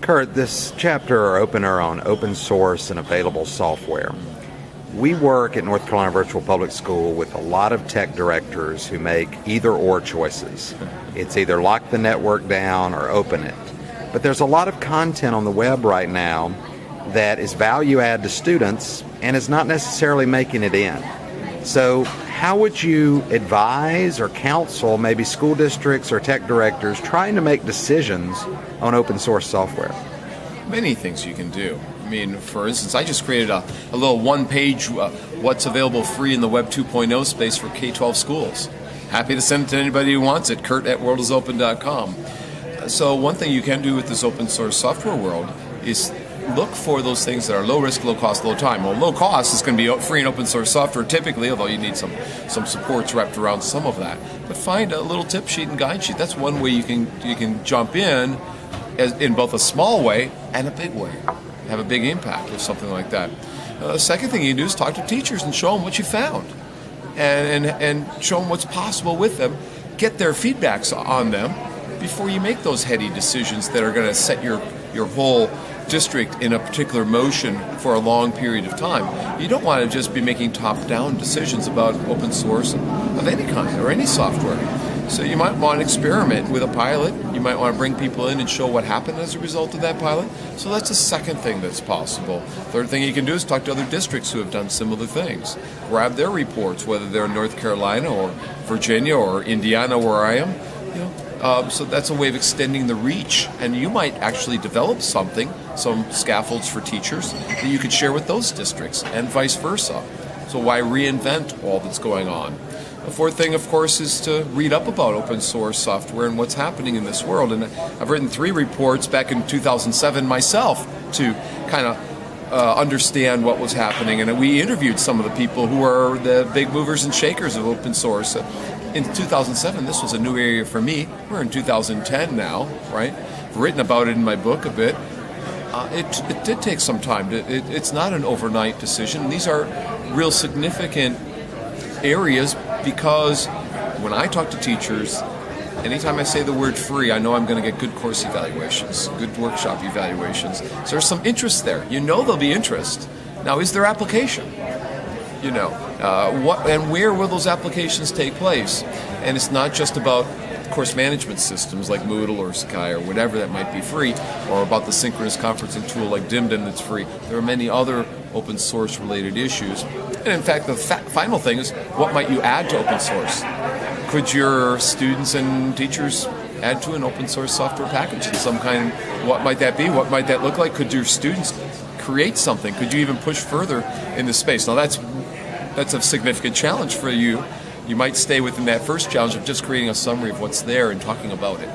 Curt, this chapter or opener on open source and available software. We work at North Carolina Virtual Public School with a lot of tech directors who make either or choices. It's either lock the network down or open it. But there's a lot of content on the web right now that is value add to students and is not necessarily making it in. So how would you advise or counsel maybe school districts or tech directors trying to make decisions on open source software? Many things you can do. I mean, for instance, I just created a little one-page what's available free in the Web 2.0 space for K-12 schools. Happy to send it to anybody who wants it, Curt@worldisopen.com. So one thing you can do with this open source software world is look for those things that are low risk, low cost, low time. Well, low cost is going to be free and open source software typically, although you need some supports wrapped around some of that. But find a little tip sheet and guide sheet. That's one way you can jump in both a small way and a big way. Have a big impact with something like that. The second thing you can do is talk to teachers and show them what you found and show them what's possible with them. Get their feedbacks on them before you make those heady decisions that are going to set your whole district in a particular motion for a long period of time. You don't want to just be making top-down decisions about open source of any kind or any software. So you might want to experiment with a pilot. You might want to bring people in and show what happened as a result of that pilot. So that's a second thing that's possible. Third thing you can do is talk to other districts who have done similar things. Grab their reports, whether they're in North Carolina or Virginia or Indiana where I am. So that's a way of extending the reach. And you might actually develop some scaffolds for teachers that you could share with those districts and vice versa. So why reinvent all that's going on? The fourth thing, of course, is to read up about open source software and what's happening in this world. And I've written 3 reports back in 2007 myself to kind of understand what was happening. And we interviewed some of the people who are the big movers and shakers of open source. In 2007, this was a new area for me. We're in 2010 now, right? I've written about it in my book a bit. It did take some time. It's not an overnight decision. These are real significant areas because when I talk to teachers, anytime I say the word free, I know I'm going to get good course evaluations, good workshop evaluations. So there's some interest there. You know there'll be interest. Now, is there application? What and where will those applications take place? And it's not just about course management systems like Moodle or Sakai or whatever that might be free, or about the synchronous conferencing tool like DimDim that's free. There are many other open source related issues. And in fact, the final thing is, what might you add to open source? Could your students and teachers add to an open source software package in some kind? What might that be? What might that look like? Could your students create something? Could you even push further in this space? Now that's a significant challenge for you. You might stay within that first challenge of just creating a summary of what's there and talking about it.